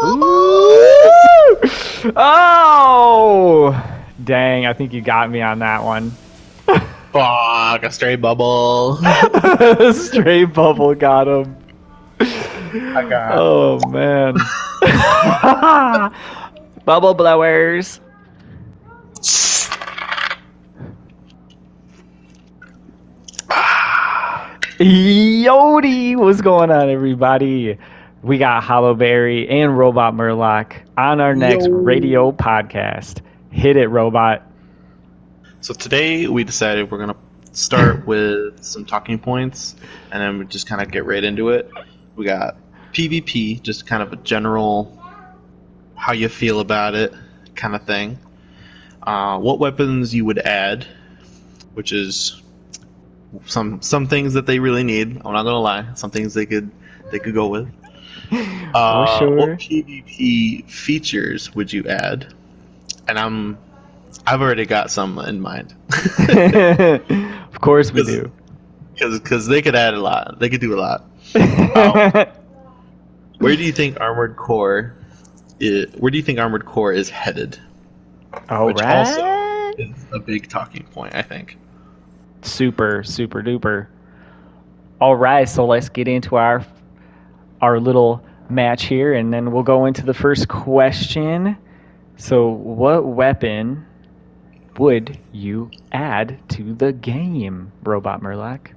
Ooh! Oh! Dang, I think you got me on that one. Fuck, a stray bubble. Straight bubble got him. I got. Oh man. Bubble blowers. Yodi, what's going on, everybody? We got Hollowberry and Robot Murloc on our next radio Yo. podcast. Hit it, Robot. So today we decided we're gonna start with some talking points, and then we just kind of get right into it. We got PvP, just kind of a general how you feel about it kind of thing. What weapons you would add, which is some things that they really need. I'm not gonna lie, some things they could go with. For What sure. PvP features would you add? And I've already got some in mind. Of course we do. Because they could add a lot. They could do a lot. Where do you think Armored Core is headed? All Which also right. is a big talking point, I think. Super, super duper. All right, so let's get into our little match here, and then we'll go into the first question. So, what weapon would you add to the game, Robot Murloc?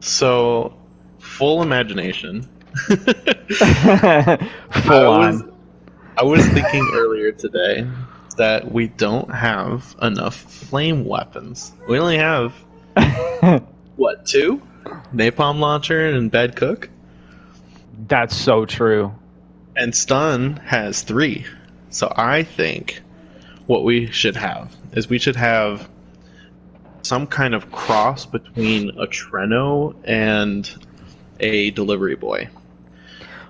So, full imagination. Full on. I was thinking earlier today that we don't have enough flame weapons. We only have what, two? Napalm launcher and bad cook? That's so true. And stun has three. So I think what we should have is we should have some kind of cross between a Treno and a delivery boy.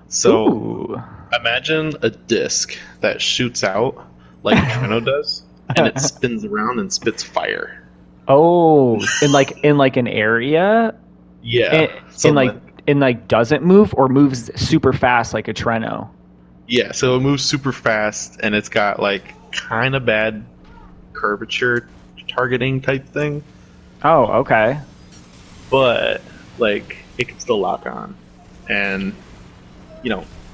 So Ooh. imagine a disc that shoots out like a Treno does, and it spins around and spits fire. Oh, in an area, Yeah, in like doesn't move or moves super fast like a Treno. yeah. So it moves super fast, and it's got like kind of bad curvature targeting type thing, Oh, okay. but like it can still lock on, and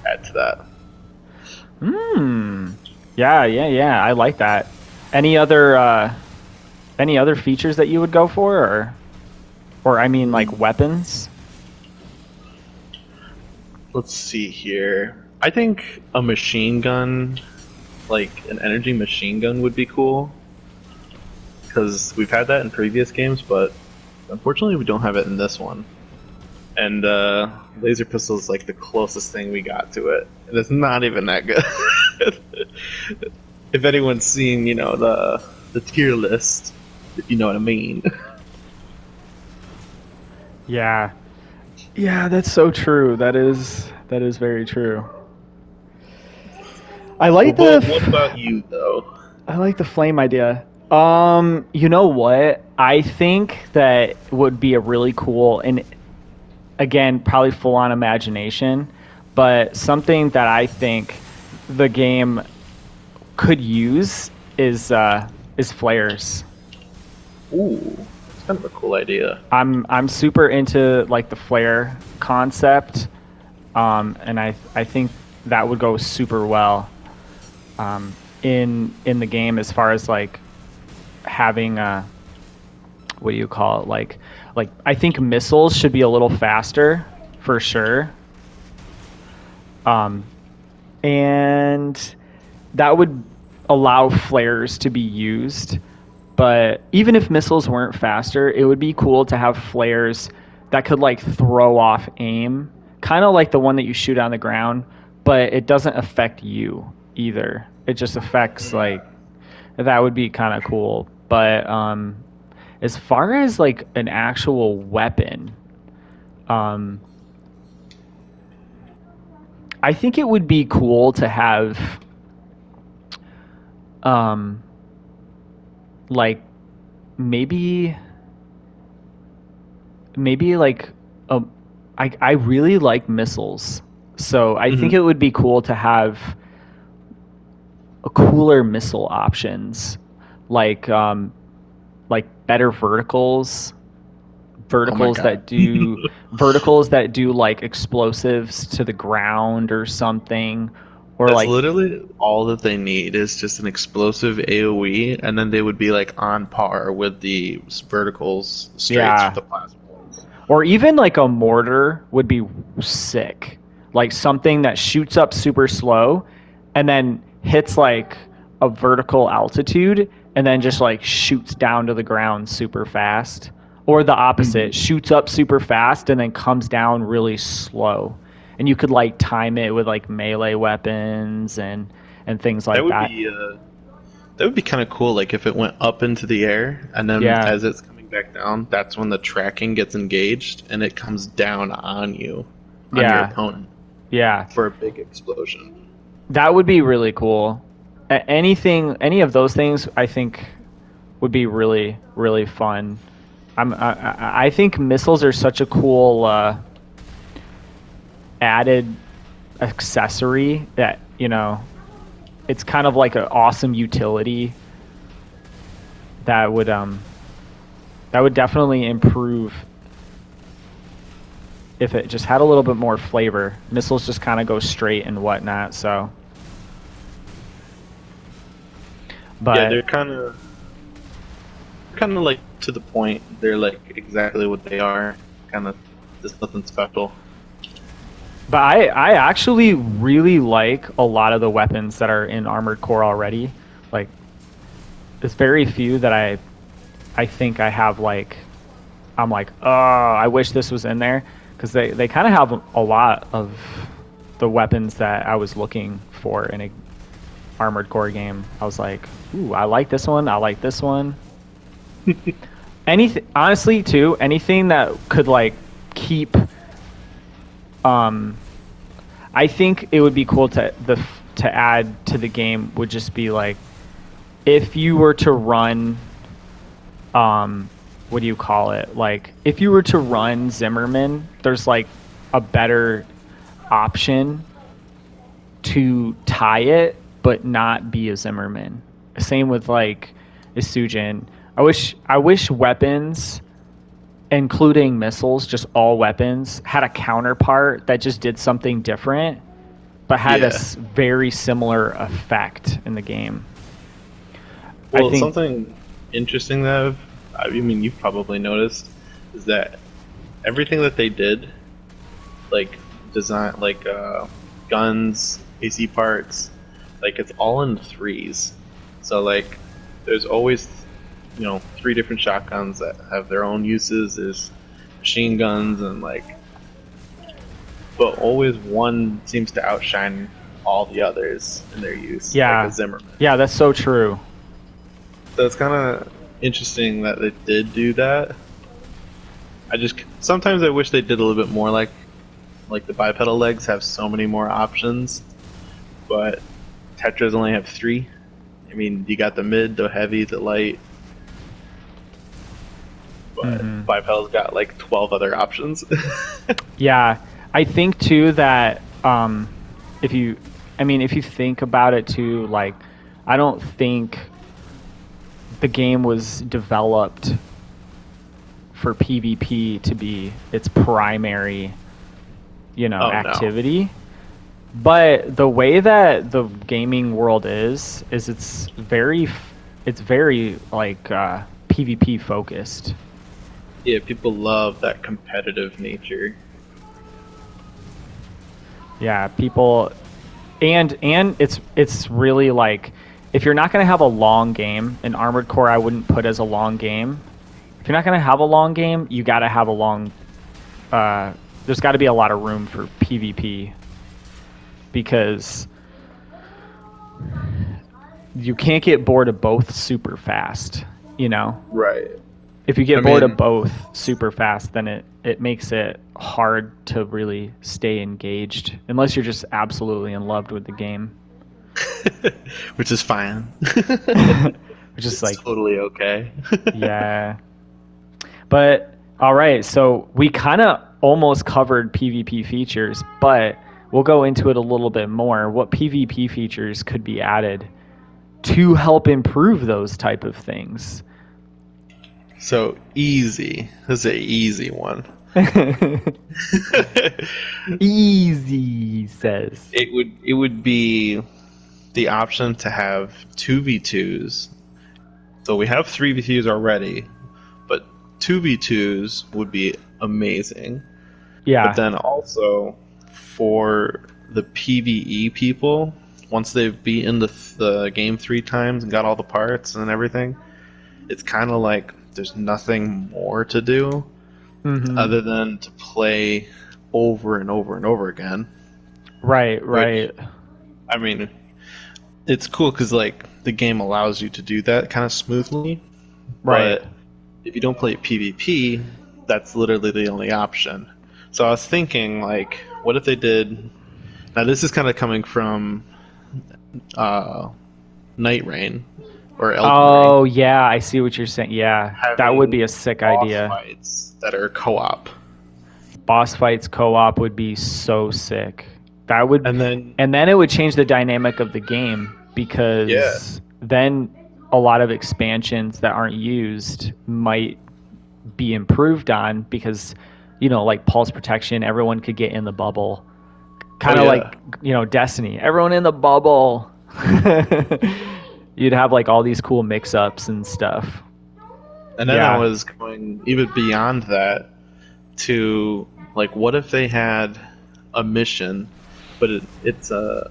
add to that. Hmm. Yeah. I like that. Any other features that you would go for, or I mean, like weapons? Let's see here. I think a machine gun, like an energy machine gun, would be cool. Because we've had that in previous games, but unfortunately we don't have it in this one. And laser pistol is like the closest thing we got to it, and it's not even that good. If anyone's seen, the tier list, if you know what I mean. Yeah. Yeah, that's so true. That is very true. I like What about you, though? I like the flame idea. You know what? I think that would be a really cool, and again, probably full on imagination, but something that I think the game could use is flares. Ooh, it's kind of a cool idea. I'm super into like the flare concept, and I think that would go super well in the game as far as like having what do you call it, like I think missiles should be a little faster for sure, and that would allow flares to be used. But even if missiles weren't faster, it would be cool to have flares that could like throw off aim, kind of like the one that you shoot on the ground, but it doesn't affect you either. It just affects like that would be kind of cool. But as far as like an actual weapon, um, I think it would be cool to have um, like maybe like a, I really like missiles. So I think Hmm. it would be cool to have a cooler missile options, like better Oh my verticals god. that do verticals that do like explosives to the ground or something, or That's like literally all that they need is just an explosive AoE, and then they would be like on par with the verticals straights with yeah, the plasma ones. or even like a mortar would be sick, like something that shoots up super slow and then hits like a vertical altitude and then just like shoots down to the ground super fast, or the opposite, Mhm. shoots up super fast and then comes down really slow, and you could like time it with like melee weapons and things That like would that. be that would be kind of cool. Like if it went up into the air, and then Yeah, as it's coming back down, that's when the tracking gets engaged, and it comes down on you, on your yeah, opponent yeah, for a big explosion. that would be really cool. Any of those things I think would be really really fun. I think missiles are such a cool added accessory that, it's kind of like an awesome utility that would definitely improve if it just had a little bit more flavor. Missiles just kind of go straight and whatnot. So, Yeah, but they're kind of like to the point. They're like exactly what they are. Kind of just nothing special. I actually really like a lot of the weapons that are in Armored Core already. Like, there's very few that I think I have like, I'm like, oh, I wish this was in there, because they kind of have a lot of the weapons that I was looking for in a Armored Core game. I was like, ooh, I like this one. I like this one. Anything, honestly, too, anything that could like keep. Um, I think it would be cool to add to the game would just be like, if you were to run, um, what do you call it? Like, if you were to run Zimmerman, there's like a better option to tie it, but not be a Zimmerman. Same with like Isujin. I wish weapons, including missiles, just all weapons, had a counterpart that just did something different, but had a Yeah. very similar effect in the game. I Well, think, something interesting that I mean you've probably noticed is that everything that they did, like design, like guns, AC parts, like it's all in threes. So like, there's always, three different shotguns that have their own uses. There's machine guns and like, but always one seems to outshine all the others in their use, like a yeah, Zimmerman. yeah, that's so true. So it's kind of interesting that they did do that. I just sometimes I wish they did a little bit more. Like the bipedal legs have so many more options, but Tetras only have three. I mean, you got the mid, the heavy, the light, but Hmm. bipedal's got like 12 other options. Yeah, I think too that if you, I mean, if you think about it too, like, I don't think the game was developed for PvP to be its primary, Oh no. activity. But the way that the gaming world is it's very like PvP focused. Yeah, people love that competitive nature. Yeah, people, and it's really like, if you're not going to have a long game, an Armored Core I wouldn't put as a long game. If you're not going to have a long game, you got to have a long uh there's got to be a lot of room for PvP, because you can't get bored of both super fast, you know? Right. If you I get bored of mean, both super fast, then it makes it hard to really stay engaged, unless you're just absolutely in love with the game. which is fine. Which is It's like, totally okay. yeah. But all right, so we kind of almost covered PvP features, but we'll go into it a little bit more. What PvP features could be added to help improve those type of things? So easy. This is a easy one. Easy says. It would be the option to have 2v2s. So we have 3v2s already, but 2v2s would be amazing. But Yeah. then also for the PvE people, once they've beaten the game 3 times and got all the parts and everything, it's kind of like there's nothing more to do Mm-hmm. other than to play over and over and over again. Right, Which, right, I mean, it's cool because like the game allows you to do that kind of smoothly, right. but if you don't play PvP, that's literally the only option. So I was thinking, like, what if they did? Now this is kind of coming from uh, Night Rain or Elden Ring, Oh, yeah, I see what you're saying. Yeah, that would be having a sick boss idea. fights that are co-op, Boss fights co-op would be so sick. That would, and then and then it would change the dynamic of the game yeah, because then a lot of expansions that aren't used might be improved on because, like pulse protection, everyone could get in the bubble. oh Kind of yeah, like, Destiny, everyone in the bubble. You'd have like all these cool mix-ups and stuff. and then I Yeah. was going even beyond that to like, what if they had a mission, but it's a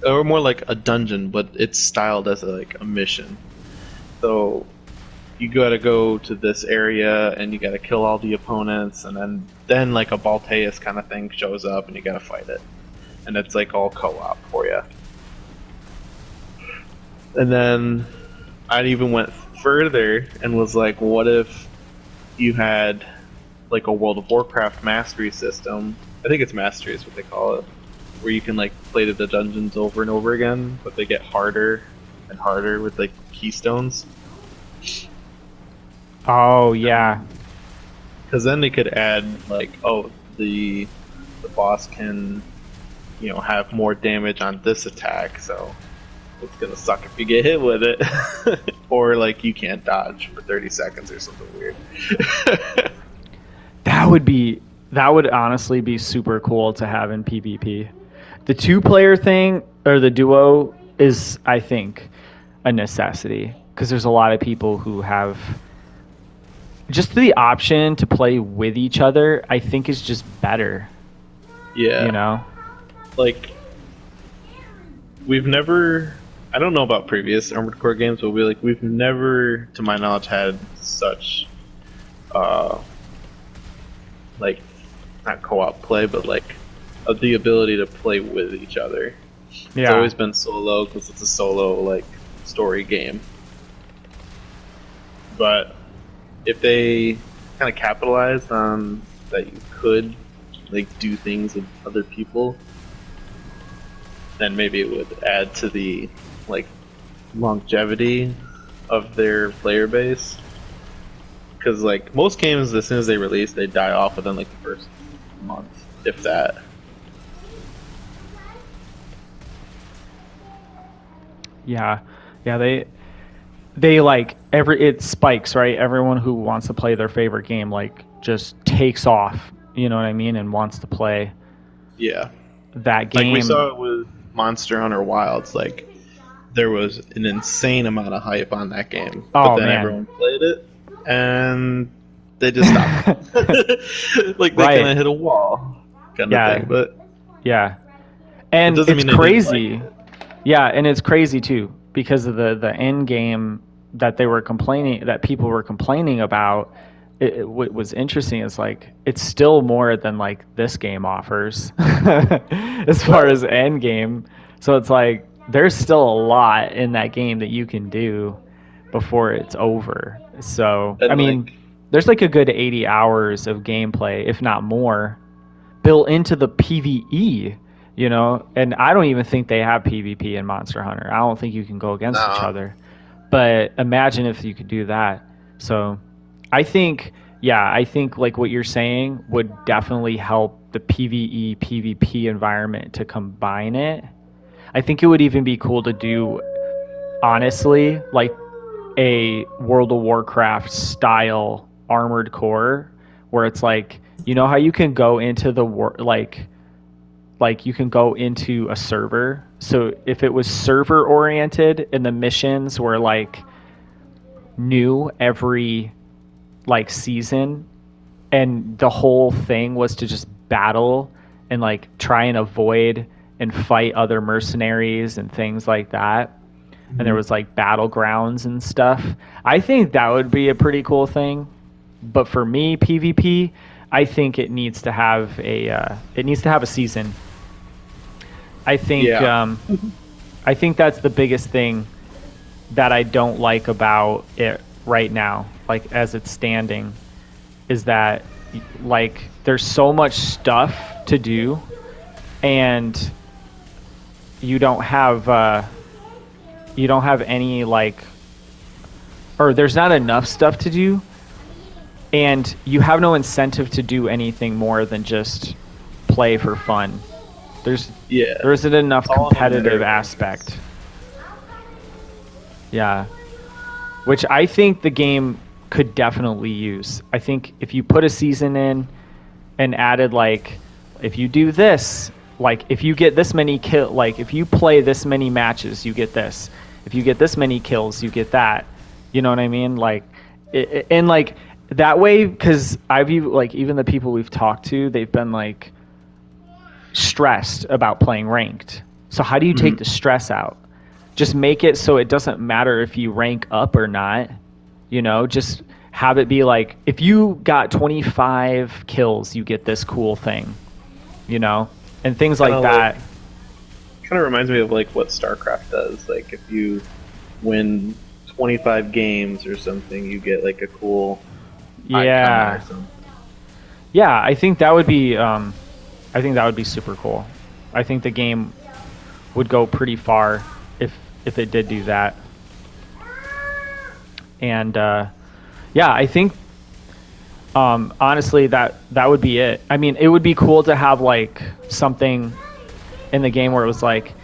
or more like a dungeon, but it's styled as like a mission. So you got to go to this area and you got to kill all the opponents, and then like a Balteus kind of thing shows up and you got to fight it, and it's like all co-op for you. And then I even went further and was like, what if you had like a World of Warcraft mastery system? I think it's mastery is what they call it, where you can like play the dungeons over and over again, but they get harder and harder with like keystones. Oh, yeah. Because then they could add like, oh, the boss can have more damage on this attack, so it's gonna suck if you get hit with it, or like you can't dodge for 30 seconds or something weird. That would honestly be super cool to have in PvP. The two-player thing or the duo is, I think, a necessity because there's a lot of people who have just the option to play with each other. I think is just better, you Yeah, know. like we've never. I don't know about previous Armored Core games, but we've never, to my knowledge, had such uh like not co-op play, but like the ability to play with each other. It's Yeah. always been solo because it's a solo like story game. But if they kind of capitalized on that, you could like do things with other people, then maybe it would add to the like longevity of their player base. Because like most games, as soon as they release, they die off within like the first month, if that. Yeah. Yeah, they like it spikes, right? Everyone who wants to play their favorite game like just takes off, you know what I mean, and wants to play Yeah, that like we game. saw it with Monster Hunter Wilds. Like there was an insane amount of hype on that game, but Oh then man. everyone played it and they just stopped. Like they kind Right. of hit a wall, kind of thing. Yeah. But Yeah. it And doesn't it's mean they didn't like crazy. it. Yeah, and it's crazy too because of the end game that people were complaining about. What was interesting is like it's still more than like this game offers as far Right. as end game. So it's like there's still a lot in that game that you can do before it's over. So I And mean, like, there's like a good 80 hours of gameplay, if not more, built into the PVE, and I don't even think they have PvP in Monster Hunter. I don't think you can go against each nah, other. But imagine if you could do that. So I think, yeah, I think like what you're saying would definitely help the PvE PvP environment to combine it. I think it would even be cool to do, honestly, like a World of Warcraft style armored core, where it's like, you know how you can go into the like you can go into a server. So if it was server oriented and the missions were like new every like season, and the whole thing was to just battle and like try and avoid and fight other mercenaries and things like that, and there was like battlegrounds and stuff, I think that would be a pretty cool thing. But for me, PvP, I think it needs to have a season. I think Yeah. I think that's the biggest thing that I don't like about it right now, like as it's standing, is that like there's so much stuff to do, and you don't have any like, or there's not enough stuff to do, and you have no incentive to do anything more than just play for fun. There's Yeah. there isn't enough It's all in the competitive better aspect. Yeah, which I think the game could definitely use. I think if you put a season in and added like, if you do this, like if you get this many kill, like if you play this many matches, you get this. If you get this many kills, you get that. You know what I mean? Like, and like that way, because like even the people we've talked to, they've been like stressed about playing ranked. So how do you take the stress out? Just make it so it doesn't matter if you rank up or not. Just have it be like, if you got 25 kills, you get this cool thing, and things Kind like of that. kind of reminds me of like what StarCraft does. Like if you win 25 games or something, you get like a cool icon Yeah. or something. Yeah, I think that would be super cool. I think the game would go pretty far if it did do that. And yeah, I think honestly that would be it. I mean, it would be cool to have like something in the game where it was like,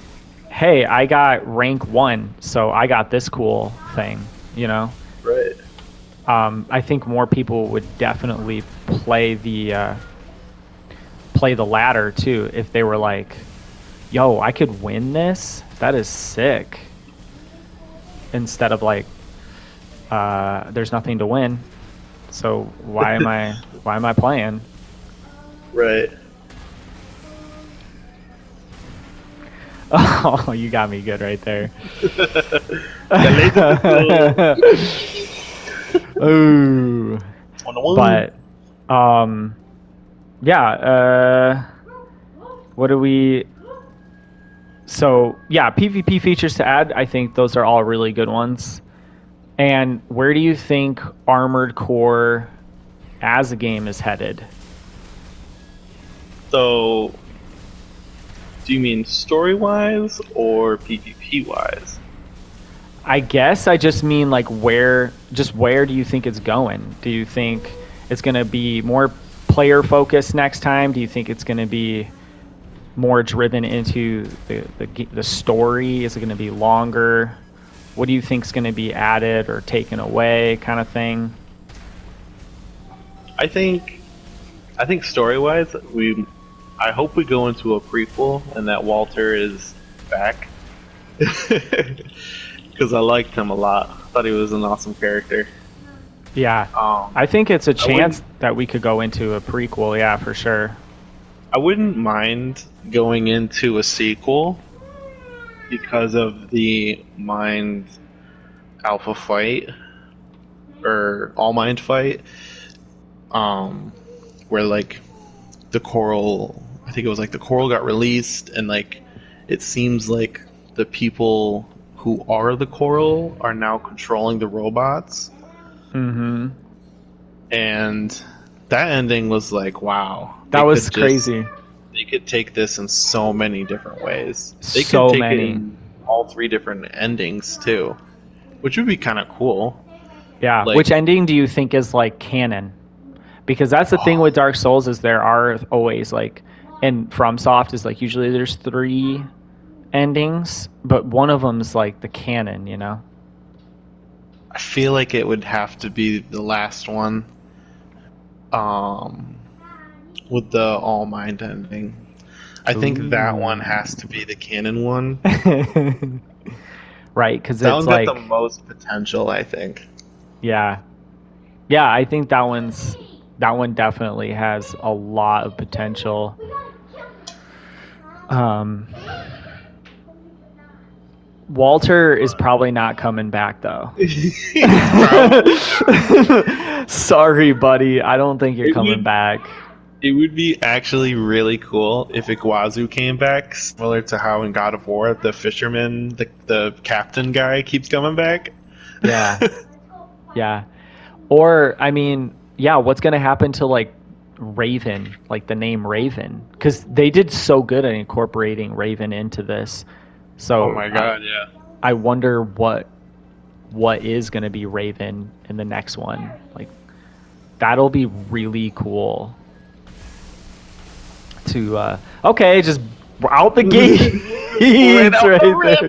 hey, I got rank 1, so I got this cool thing. Right. I think more people would definitely play the ladder too if they were like, yo, I could win this. That is sick. Instead of like, there's nothing to win, so why am I playing? Right. Oh, you got me good right there. Ooh. But yeah, what do we so yeah, PvP features to add, I think those are all really good ones. And where do you think Armored Core as a game is headed? So, do you mean story wise or PvP wise? I guess I just mean like where do you think it's going? Do you think it's going to be more player focused next time? Do you think it's going to be more driven into the story? Is it going to be longer? What do you think is going to be added or taken away, kind of thing? I think story wise, I hope we go into a prequel and that Walter is back. Because I liked him a lot. I thought he was an awesome character. Yeah, I think it's a chance that we could go into a prequel. Yeah, for sure. I wouldn't mind going into a sequel because of the Mind Alpha fight or All Mind fight, where like the coral, I think it was like the coral got released, and like it seems like the people who are the coral are now controlling the robots. Mm-hmm. And that ending was like, wow. That was crazy. They could take this in so many different ways. They So could take many. it in all 3 different endings too, which would be kind of cool. Yeah. Like, Which ending do you think is like canon? because that's the thing with Dark Souls is there are always like, and FromSoft is like usually there's 3 endings, but one of them's like the canon, you know. I feel like it would have to be the last one, um, with the All Mind ending. I think that one Ooh. has to be the canon one. Right, because That it's one's got the like, most potential, I think. yeah, yeah. I think that one definitely has a lot of potential. Um, Walter is probably not coming back though. He's probably Sorry, buddy. I don't think you're it coming would back. it would be actually really cool if Iguazu came back, similar to how in God of War the fisherman, the captain guy keeps coming back. Yeah, yeah. Or I mean, yeah. What's gonna happen to like Raven, like the name Raven? Because they did so good at incorporating Raven into this. Oh So my god, yeah. I wonder what is gonna be Raven in the next one. Like that'll be really cool. To okay, just out the gate. Right He's out right the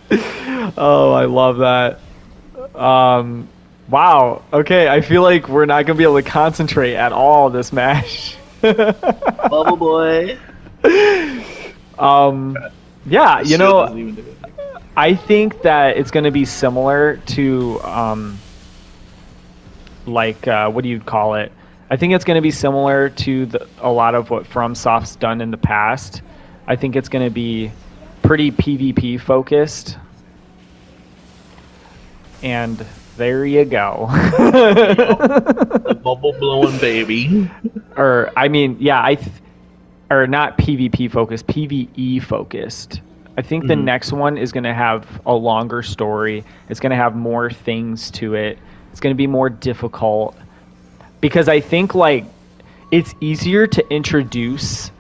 there. Oh, I love that. Wow. Okay, I feel like we're not gonna be able to concentrate at all this match. Bubble boy. um, yeah, The shield doesn't even do it. I think that it's gonna be similar to like what do you call it? I think it's going to be similar to a lot of what FromSoft's done in the past. I think it's going to be pretty PvP focused. And there you go. The bubble blowing baby. Or I mean, yeah, or not PvP focused, PvE focused. I think the next one is going to have a longer story. It's going to have more things to it. It's going to be more difficult because I think like it's easier to introduce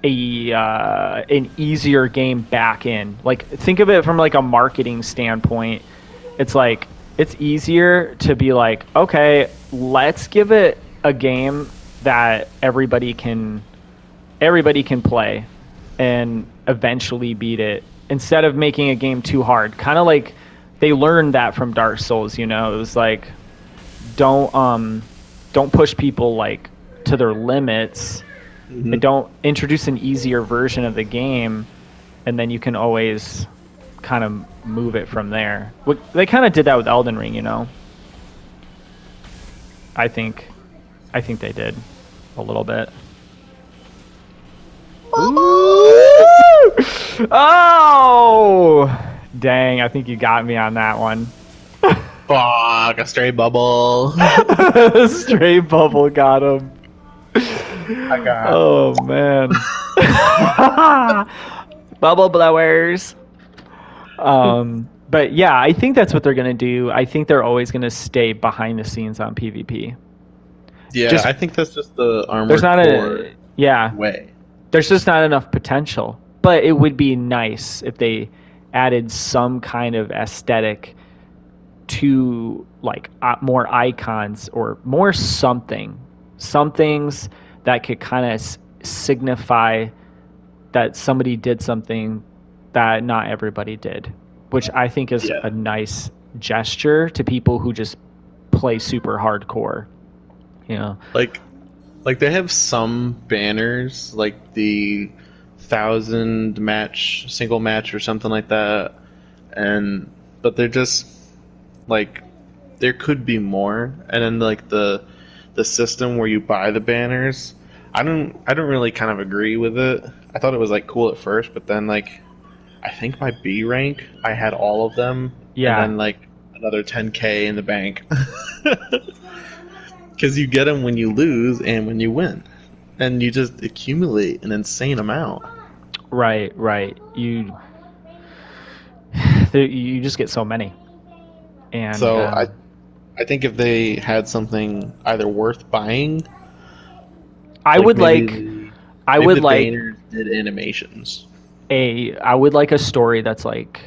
an easier game back in. Like think of it from like a marketing standpoint. It's like it's easier to be like, okay, let's give it a game that everybody can play and eventually beat it instead of making a game too hard. Kind of like they learned that from Dark Souls, you know. It was like don't push people like to their limits. Don't introduce an easier version of the game and then you can always kind of move it from there. They kind of did that with Elden Ring, you know. I think they did a little bit. Oh, dang! I think you got me on that one. Fuck, a stray bubble. Straight bubble got him. I got. Oh man. Bubble blowers. But yeah, I think that's what they're gonna do. I think they're always gonna stay behind the scenes on PvP. Yeah, I think that's just the Armored There's not Core way. there's just not enough potential. But it would be nice if they added some kind of aesthetic to like more icons or more some things that could kind of signify that somebody did something that not everybody did, which I think is a nice gesture to people who just play super hardcore, you know. Like they have some banners, like the 1,000 match, single match, or something like that, but they're just like there could be more. And then like the system where you buy the banners, I don't really kind of agree with it. I thought it was like cool at first, but then like I think my B rank I had all of them, and Yeah. then like another 10K in the bank. Because you get them when you lose and when you win, and you just accumulate an insane amount. Right. You just get so many, and So I think if they had something either worth buying, I would like maybe the banners did animations. I would like a story that's like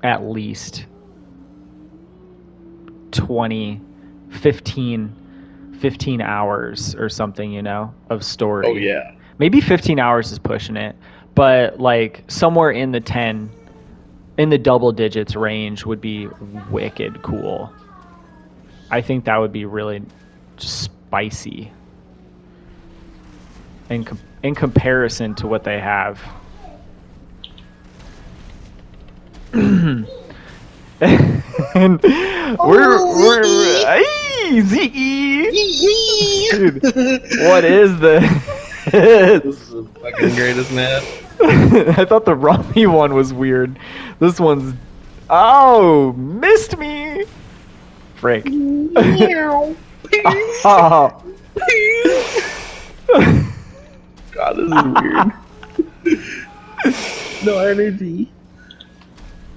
at least 20 15 hours or something, of story. Oh yeah. Maybe 15 hours is pushing it, but like somewhere in the double digits range would be wicked cool. I think that would be really spicy in comparison to what they have. And we're hey, Ziggy. Dude, what is this? This is the fucking greatest map. I thought the Rummy one was weird. This one's missed me. Frick. Oh. God, this is weird. No energy.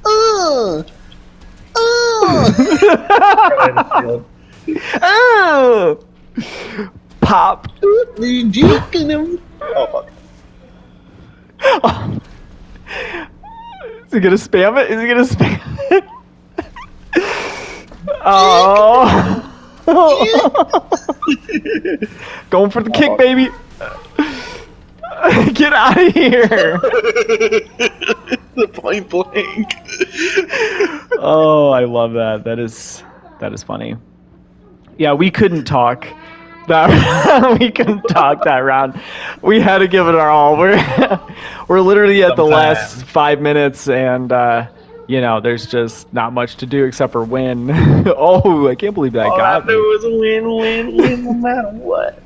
Oh. Pop. Oh fuck. Oh. Is he gonna spam it? Is he gonna spam it? Oh. Going for the kick, baby. Get out of here. The point blank. Oh, I love that. That is funny. Yeah, we couldn't talk that we couldn't talk that round. We had to give it our all. We're literally at the last 5 minutes, and there's just not much to do except for win. Oh, I can't believe that got me. There was a win no matter what.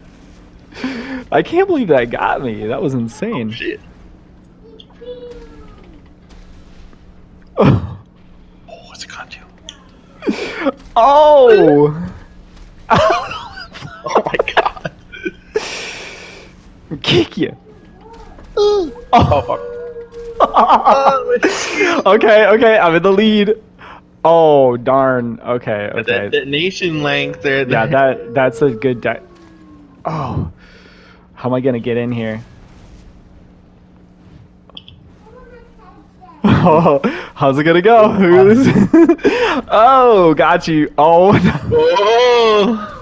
I can't believe that got me. That was insane. Oh, shit. Oh, what's it got to? Oh. Oh my god. Kick you. Oh fuck. Okay, I'm in the lead. Oh darn. Okay. That nation length there. Yeah, that's a good. Oh, how am I gonna get in here? Oh, how's it gonna go? Oh, got you. Oh. Oh.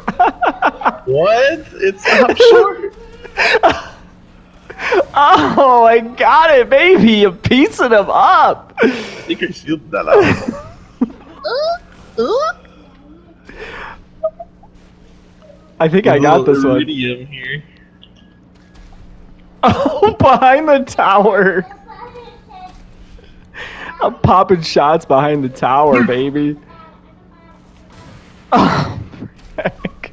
What? It's not short. Oh, I got it, baby. I'm piecing them up. I think you're shielding that out. I think I got this one. Here. Oh, behind the tower. I'm popping shots behind the tower, baby. Oh, frick.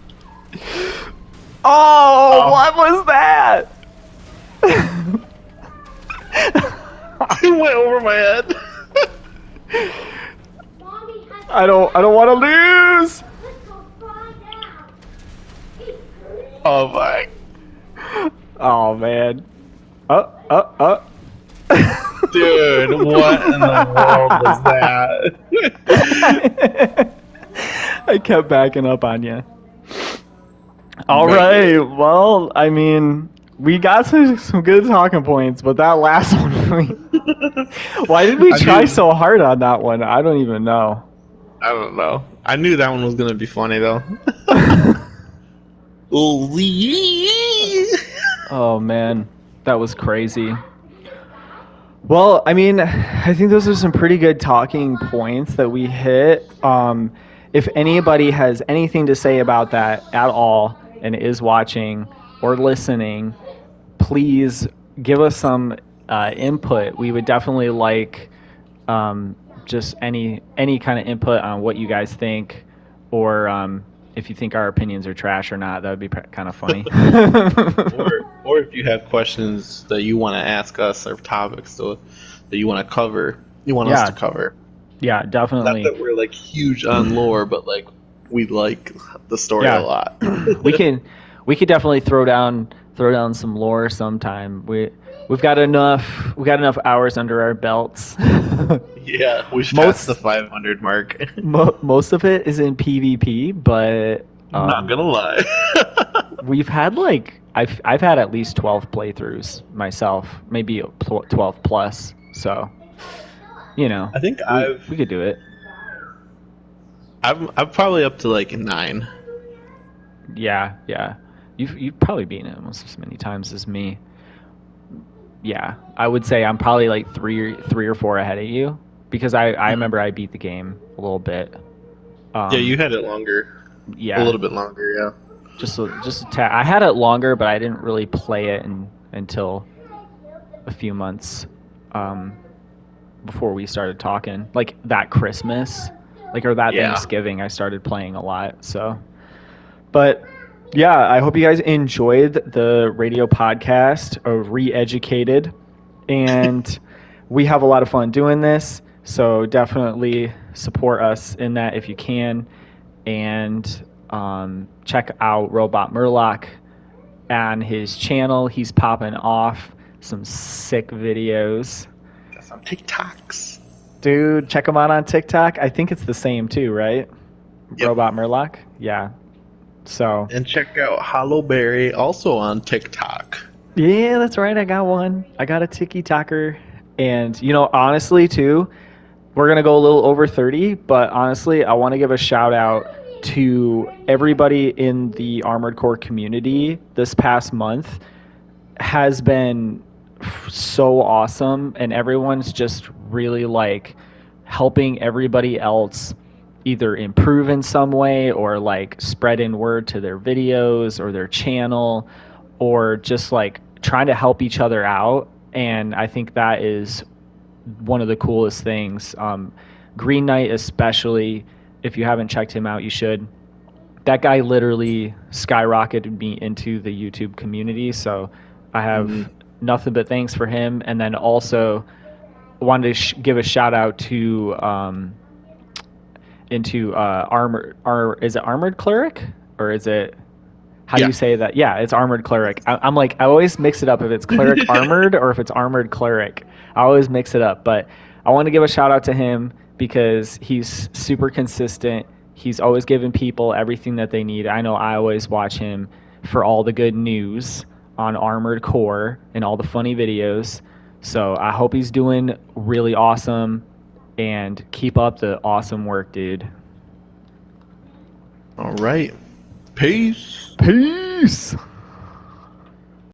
Oh, what was that? It went over my head. I don't want to lose. Oh my. Oh man. Dude, what in the world was that? I kept backing up on you. All right. Well, I mean, we got some good talking points, but that last one, why did we try so hard on that one? I don't even know. I don't know. I knew that one was gonna be funny though. Oh man, that was crazy. Well, I mean, I think those are some pretty good talking points that we hit. If anybody has anything to say about that at all and is watching or listening, please give us some input. We would definitely like just any kind of input on what you guys think, or if you think our opinions are trash or not. That would be kind of funny. or if you have questions that you want to ask us, or topics that you want to cover, us to cover. Yeah, definitely. Not that we're like huge on lore, but like we like the story a lot. we could definitely throw down some lore sometime. We've got enough hours under our belts. Yeah, we've passed the 500 mark. Most of it is in PvP, but I'm not gonna lie. we've had I've had at least 12 playthroughs myself, maybe 12 plus. So, I think we could do it. I'm probably up to like 9. Yeah. You've probably beaten it almost as many times as me. Yeah, I would say I'm probably like three or four ahead of you because I Hmm. remember I beat the game a little bit. Yeah, you Um, had it longer, a yeah, little bit longer. Yeah. just a tad. I had it longer, but I didn't really play it until a few months um, before we started talking. Like that Christmas, like or that Yeah. Thanksgiving, I started playing a lot. So, but yeah, I hope you guys enjoyed the radio podcast of Re-Educated, and we have a lot of fun doing this. So definitely support us in that if you can, and check out Robot Murloc on his channel. He's popping off some sick videos. Got some TikToks. Dude, check him out on TikTok. I think it's the same too, right? Yep. Robot Murloc? Yeah. So, And check out Hollowberry also on TikTok. yeah, that's right. I got one. I got a Tiki Talker. And, honestly, too, we're going to go a little over 30, but honestly, I want to give a shout out to everybody in the Armored Core community this past month. Has been so awesome, and everyone's just really like helping everybody else either improve in some way or like spreading word to their videos or their channel or just like trying to help each other out. And I think that is one of the coolest things. Green Knight, especially, if you haven't checked him out, you should. That guy literally skyrocketed me into the YouTube community. So I have Mm, nothing but thanks for him. And then also wanted to give a shout out to is it armored cleric or is it how do yeah. you say that? Yeah, it's armored cleric. I'm like I always mix it up if it's cleric armored or if it's armored cleric. I always mix it up, but I want to give a shout out to him because he's super consistent. He's always giving people everything that they need. I know I always watch him for all the good news on Armored Core and all the funny videos. So I hope he's doing really awesome and keep up the awesome work, dude. All right. Peace. Peace.